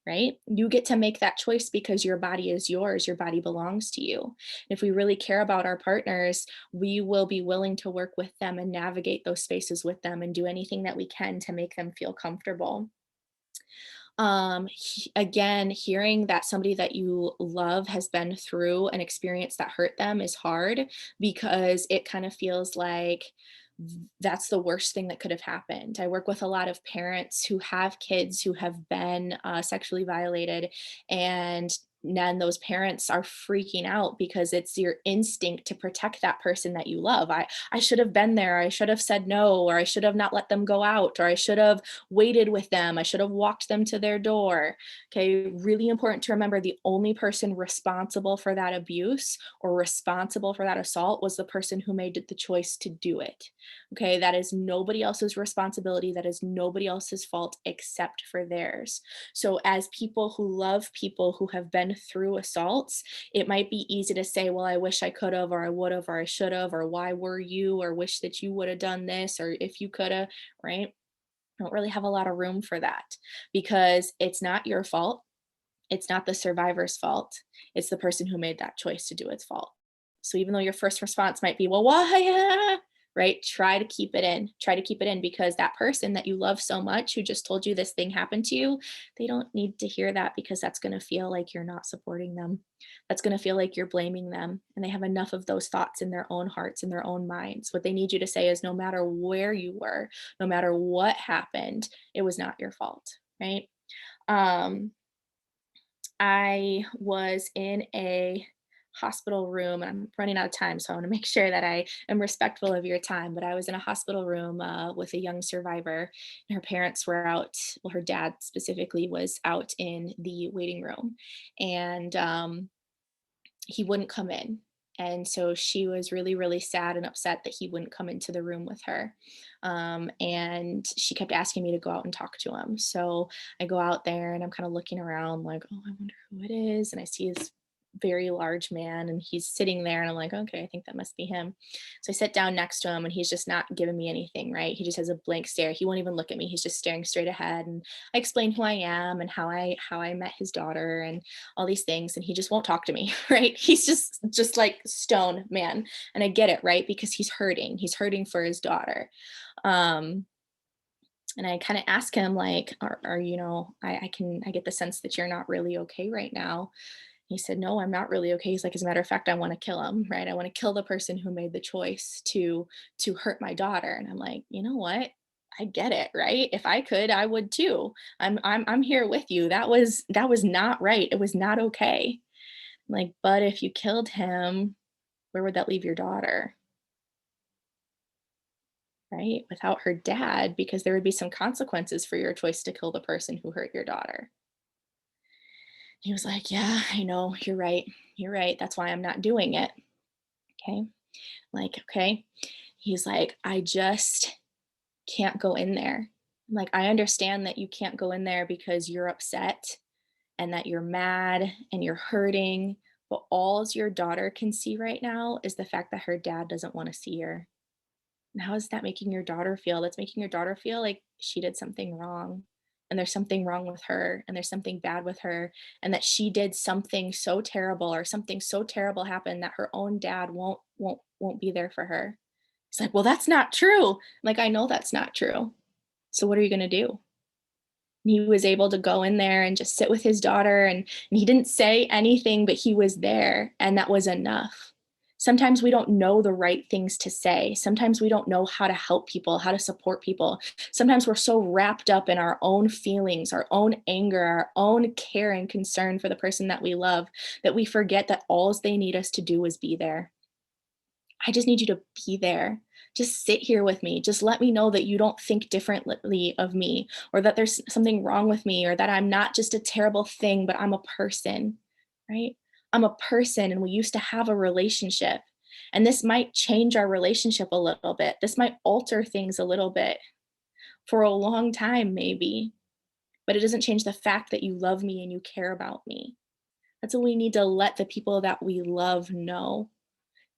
Right? You get to make that choice because your body is yours, your body belongs to you. If we really care about our partners, we will be willing to work with them and navigate those spaces with them and do anything that we can to make them feel comfortable. Again, hearing that somebody that you love has been through an experience that hurt them is hard, because it kind of feels like that's the worst thing that could have happened. I work with a lot of parents who have kids who have been sexually violated, and then those parents are freaking out because it's your instinct to protect that person that you love. I should have been there. I should have said no, or I should have not let them go out, or I should have waited with them. I should have walked them to their door. Okay, really important to remember, the only person responsible for that abuse or responsible for that assault was the person who made the choice to do it. Okay, that is nobody else's responsibility. That is nobody else's fault except for theirs. So, as people who love people who have been through assaults, it might be easy to say, well, I wish I could have, or I would have, or I should have, or why were you, or wish that you would have done this, or if you could have, right? I don't really have a lot of room for that, because it's not your fault. It's not the survivor's fault. It's the person who made that choice to do its fault. So even though your first response might be, well, why? Right? Try to keep it in. Try to keep it in, because that person that you love so much who just told you this thing happened to you, they don't need to hear that, because that's going to feel like you're not supporting them. That's going to feel like you're blaming them. And they have enough of those thoughts in their own hearts, in their own minds. What they need you to say is, no matter where you were, no matter what happened, it was not your fault. Right? Um, I was in a hospital room, and I'm running out of time, so I want to make sure that I am respectful of your time. But I was in a hospital room with a young survivor, and her parents were out. Well, her dad specifically was out in the waiting room, and he wouldn't come in. And so she was really, really sad and upset that he wouldn't come into the room with her. And she kept asking me to go out and talk to him. So I go out there, and I'm kind of looking around like, oh, I wonder who it is. And I see this very large man, and he's sitting there, and I'm like, okay, I think that must be him. So I sit down next to him, and he's just not giving me anything, right? He just has a blank stare. He won't even look at me. He's just staring straight ahead. And I explain who I am and how I met his daughter and all these things, and he just won't talk to me. Right? He's just like stone man. And I get it, right? Because he's hurting for his daughter. um and I kind of ask him like, are you know, I get the sense that you're not really okay right now. He said, no, I'm not really okay. He's like, as a matter of fact, I want to kill him. Right? I want to kill the person who made the choice to hurt my daughter. And I'm like, you know what, I get it. Right? If I could, I would too. I'm here with you. That was not right. It was not okay. Like, but if you killed him, where would that leave your daughter? Right? Without her dad, because there would be some consequences for your choice to kill the person who hurt your daughter. He was like, yeah, I know, you're right. You're right. That's why I'm not doing it. Okay. Like, okay. He's like, I just can't go in there. I'm like, I understand that you can't go in there because you're upset. and that you're mad and you're hurting, but all your daughter can see right now is the fact that her dad doesn't want to see her. And how is that making your daughter feel? That's making your daughter feel like she did something wrong. And there's something wrong with her, and there's something bad with her, and that she did something so terrible, or something so terrible happened that her own dad won't be there for her. It's like, well, that's not true. I'm like, I know that's not true. So what are you gonna do? He was able to go in there and just sit with his daughter, and he didn't say anything, but he was there, and that was enough. Sometimes we don't know the right things to say. Sometimes we don't know how to help people, how to support people. Sometimes we're so wrapped up in our own feelings, our own anger, our own care and concern for the person that we love, that we forget that all they need us to do is be there. I just need you to be there. Just sit here with me. Just let me know that you don't think differently of me, or that there's something wrong with me, or that I'm not just a terrible thing, but I'm a person, right? I'm a person, and we used to have a relationship. And this might change our relationship a little bit. This might alter things a little bit for a long time, maybe, but it doesn't change the fact that you love me and you care about me. That's what we need to let the people that we love know.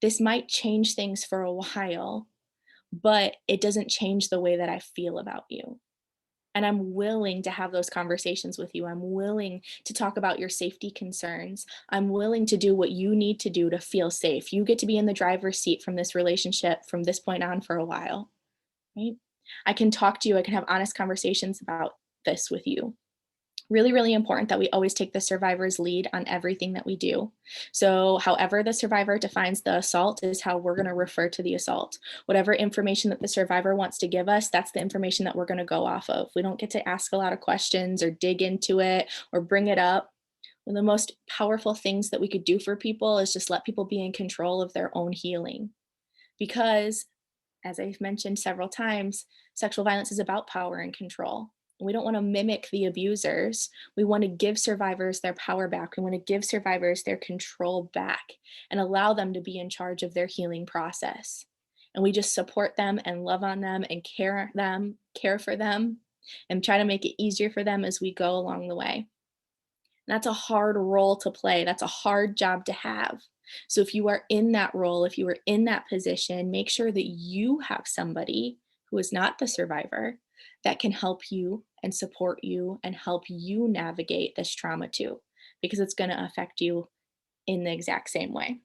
This might change things for a while, but it doesn't change the way that I feel about you. And I'm willing to have those conversations with you. I'm willing to talk about your safety concerns. I'm willing to do what you need to do to feel safe. You get to be in the driver's seat from this relationship from this point on for a while, right? I can talk to you. I can have honest conversations about this with you. Really, really important that we always take the survivor's lead on everything that we do. So, however, the survivor defines the assault is how we're going to refer to the assault. Whatever information that the survivor wants to give us, that's the information that we're going to go off of. We don't get to ask a lot of questions or dig into it or bring it up. One of the most powerful things that we could do for people is just let people be in control of their own healing. Because, as I've mentioned several times, sexual violence is about power and control. We don't want to mimic the abusers. We want to give survivors their power back. We want to give survivors their control back and allow them to be in charge of their healing process. And we just support them and love on them and care for them, and try to make it easier for them as we go along the way. That's a hard role to play. That's a hard job to have. So if you are in that role, if you are in that position, make sure that you have somebody who is not the survivor that can help you and support you and help you navigate this trauma too, because it's going to affect you in the exact same way.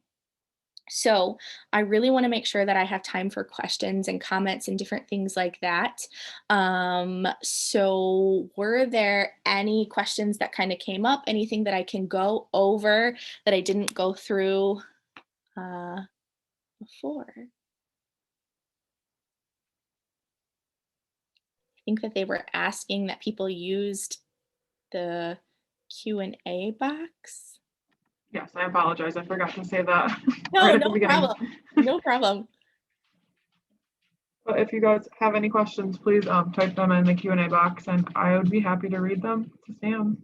So I really want to make sure that I have time for questions and comments and different things like that. So were there any questions that kind of came up? Anything that I can go over that I didn't go through uh, before? I think that they were asking that people used the Q&A box. Yes, I apologize. I forgot to say that No, right at the no beginning. problem. No problem. But if you guys have any questions, please type them in the Q&A box, and I would be happy to read them to Sam.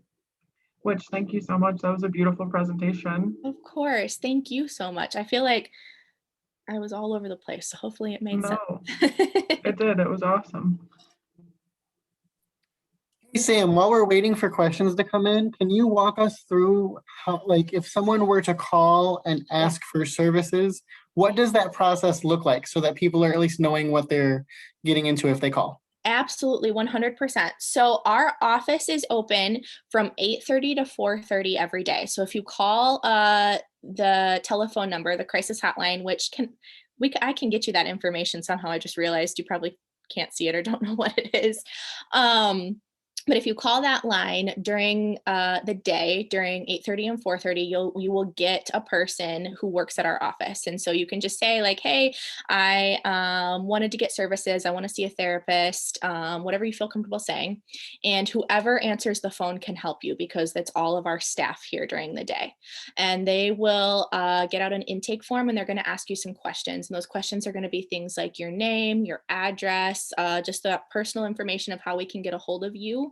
Which, thank you so much. That was a beautiful presentation. Of course. Thank you so much. I feel like I was all over the place, so hopefully it made sense. No, it did. It was awesome. Hey Sam, while we're waiting for questions to come in, can you walk us through how, like, if someone were to call and ask for services, what does that process look like so that people are at least knowing what they're getting into if they call? Absolutely, 100%. So our office is open from 8:30 to 4:30 every day. So if you call the telephone number, the crisis hotline, which I can get you that information somehow. I just realized you probably can't see it or don't know what it is. But if you call that line during the day, during 8:30 and 4:30, you will get a person who works at our office. And so you can just say like, hey, I wanted to get services. I want to see a therapist, whatever you feel comfortable saying. And whoever answers the phone can help you, because that's all of our staff here during the day. And they will get out an intake form, and they're going to ask you some questions. And those questions are going to be things like your name, your address, just the personal information of how we can get a hold of you.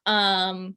Um,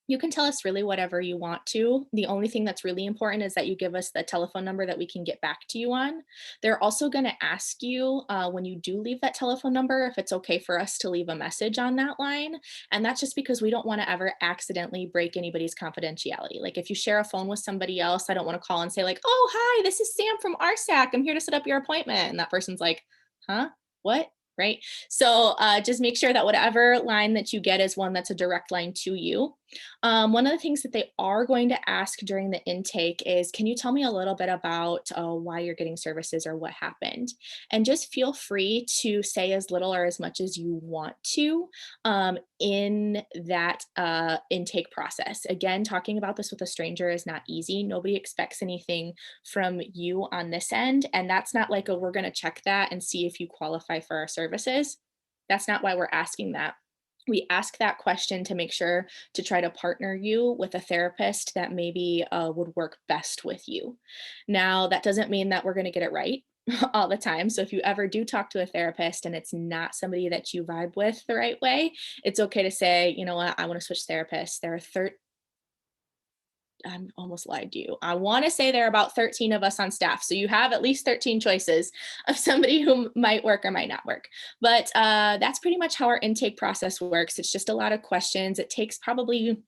You can tell us really whatever you want to. The only thing that's really important is that you give us the telephone number that we can get back to you on. They're also going to ask you when you do leave that telephone number if it's okay for us to leave a message on that line. And that's just because we don't want to ever accidentally break anybody's confidentiality. Like if you share a phone with somebody else, I don't want to call and say, like, oh, hi, this is Sam from RSAC. I'm here to set up your appointment. And that person's like, huh? What? Right. So just make sure that whatever line that you get is one that's a direct line to you. One of the things that they are going to ask during the intake is, can you tell me a little bit about why you're getting services or what happened? And just feel free to say as little or as much as you want to in that intake process. Again, talking about this with a stranger is not easy. Nobody expects anything from you on this end. And that's not like, oh, we're going to check that and see if you qualify for our services. That's not why we're asking that. We ask that question to make sure to try to partner you with a therapist that maybe would work best with you. Now, that doesn't mean that we're going to get it right all the time. So if you ever do talk to a therapist and it's not somebody that you vibe with the right way, it's okay to say, you know what, I want to switch therapists. There are I'm almost lied to you. I want to say there are about 13 of us on staff. So you have at least 13 choices of somebody who might work or might not work. But that's pretty much how our intake process works. It's just a lot of questions. It takes probably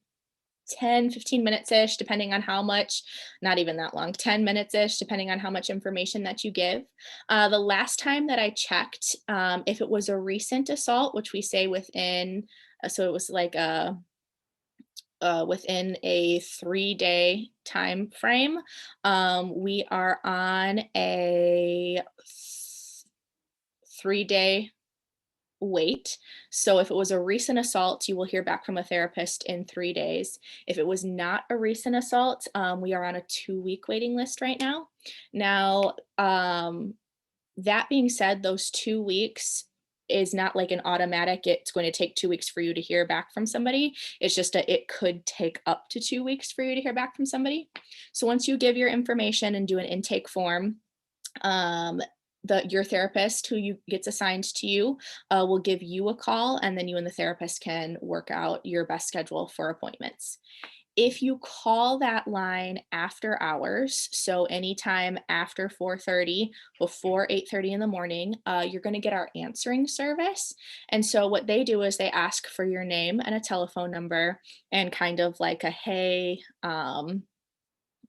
10, 15 minutes ish, depending on how much, not even that long, 10 minutes ish, depending on how much information that you give. The last time that I checked, if it was a recent assault, which we say within, so it was like within a 3-day time frame. We are on a 3-day wait. So if it was a recent assault, you will hear back from a therapist in 3 days. If it was not a recent assault, we are on a 2-week waiting list right now. Now, that being said, those 2 weeks is not like an automatic, it's going to take 2 weeks for you to hear back from somebody. It's just that it could take up to 2 weeks for you to hear back from somebody. So once you give your information and do an intake form, um, your therapist who you gets assigned to you will give you a call, and then you and the therapist can work out your best schedule for appointments. If you call that line after hours, so anytime after 4:30, before 8:30 in the morning, you're going to get our answering service. And so what they do is they ask for your name and a telephone number and kind of like a, hey,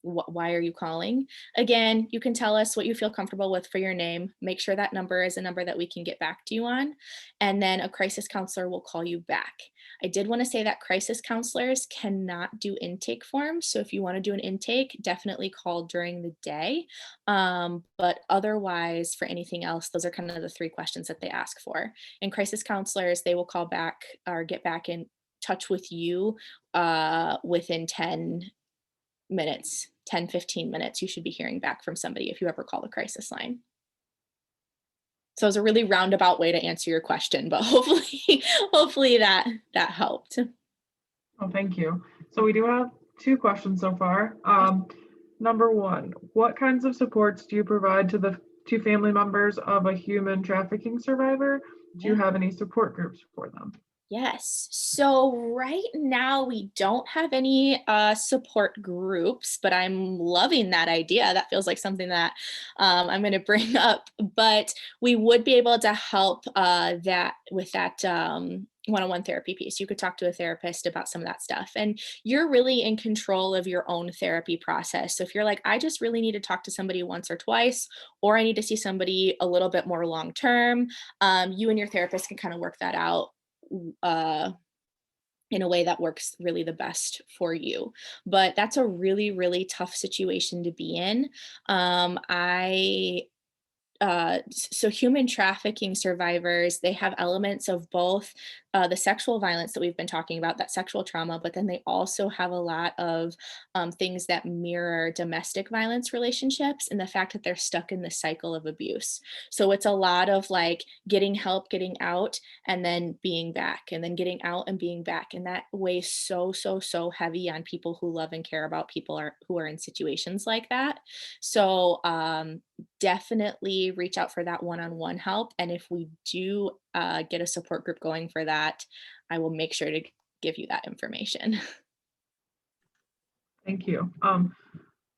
why are you calling? Again, you can tell us what you feel comfortable with for your name. Make sure that number is a number that we can get back to you on. And then a crisis counselor will call you back. I did want to say that crisis counselors cannot do intake forms. So if you want to do an intake, definitely call during the day. But otherwise, for anything else, those are kind of the 3 questions that they ask for. And crisis counselors, they will call back or get back in touch with you within 10 minutes, 10, 15 minutes, you should be hearing back from somebody if you ever call the crisis line. So it's a really roundabout way to answer your question, but hopefully that helped. Oh, thank you. So we do have 2 questions so far. Number 1, what kinds of supports do you provide to family members of a human trafficking survivor? Do you have any support groups for them? Yes. So right now we don't have any support groups, but I'm loving that idea. That feels like something that I'm going to bring up. But we would be able to help that with that one-on-one therapy piece. You could talk to a therapist about some of that stuff, and you're really in control of your own therapy process. So if you're like, I just really need to talk to somebody once or twice, or I need to see somebody a little bit more long term, you and your therapist can kind of work that out uh, in a way that works really the best for you. But that's a really, really tough situation to be in. I so human trafficking survivors, they have elements of both the sexual violence that we've been talking about, that sexual trauma, but then they also have a lot of things that mirror domestic violence relationships and the fact that they're stuck in the cycle of abuse. So it's a lot of like getting help, getting out, and then being back, and then getting out and being back. And that weighs so, so, so heavy on people who love and care about people who are in situations like that. So definitely reach out for that one-on-one help. And if we do get a support group going for that, I will make sure to give you that information. Thank you.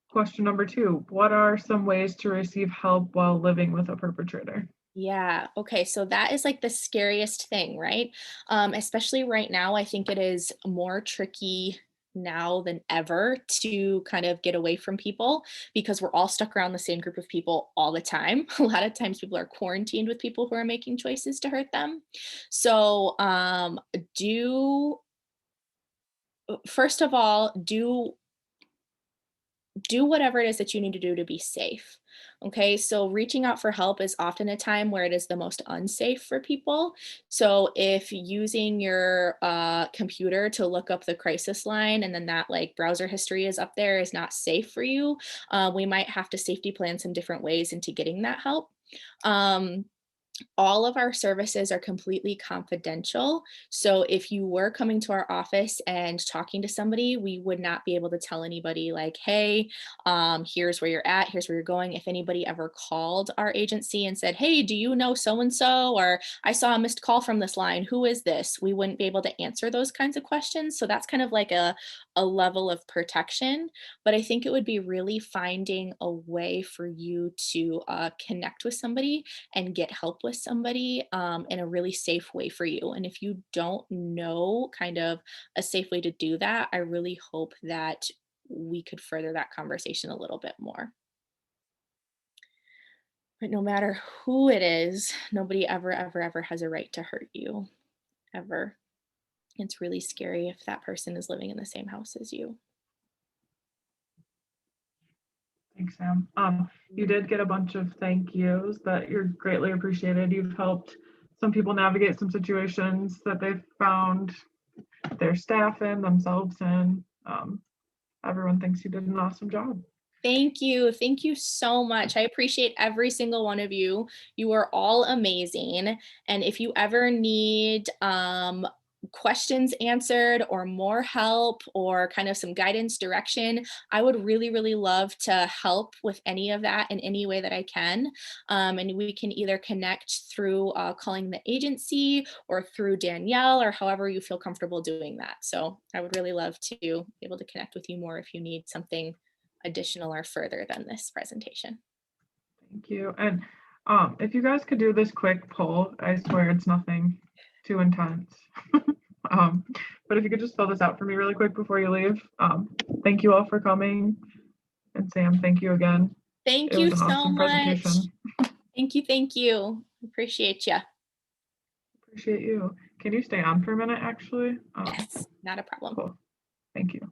Question number 2, what are some ways to receive help while living with a perpetrator? Yeah. Okay. So that is like the scariest thing, right? Especially right now, I think it is more tricky now than ever to kind of get away from people because we're all stuck around the same group of people all the time. A lot of times people are quarantined with people who are making choices to hurt them. So, do first of all, do whatever it is that you need to do to be safe. Okay, so reaching out for help is often a time where it is the most unsafe for people. So if using your computer to look up the crisis line and then that like browser history is up there is not safe for you, we might have to safety plan some different ways into getting that help. Um, all of our services are completely confidential. So if you were coming to our office and talking to somebody, we would not be able to tell anybody like, hey, here's where you're at, here's where you're going. If anybody ever called our agency and said, hey, do you know so and so? Or I saw a missed call from this line. Who is this? We wouldn't be able to answer those kinds of questions. So that's kind of like a level of protection. But I think it would be really finding a way for you to connect with somebody and get help with somebody in a really safe way for you. And if you don't know kind of a safe way to do that, I really hope that we could further that conversation a little bit more. But no matter who it is, nobody ever, ever, ever has a right to hurt you, ever. It's really scary if that person is living in the same house as you. Thanks, Sam. You did get a bunch of thank yous that you're greatly appreciated. You've helped some people navigate some situations that they've found their staff in, themselves in. Everyone thinks you did an awesome job. Thank you. Thank you so much. I appreciate every single one of you. You are all amazing. And if you ever need questions answered or more help or kind of some guidance, direction, I would really, really love to help with any of that in any way that I can. And we can either connect through calling the agency or through Danielle or however you feel comfortable doing that. So I would really love to be able to connect with you more if you need something additional or further than this presentation. Thank you. And if you guys could do this quick poll, I swear it's nothing too intense. But if you could just fill this out for me really quick before you leave. Thank you all for coming. And Sam, thank you again. Thank It you was an so awesome much. presentation. Thank you. Thank you. Appreciate you. Appreciate you. Can you stay on for a minute, actually? Yes, not a problem. Cool. Thank you.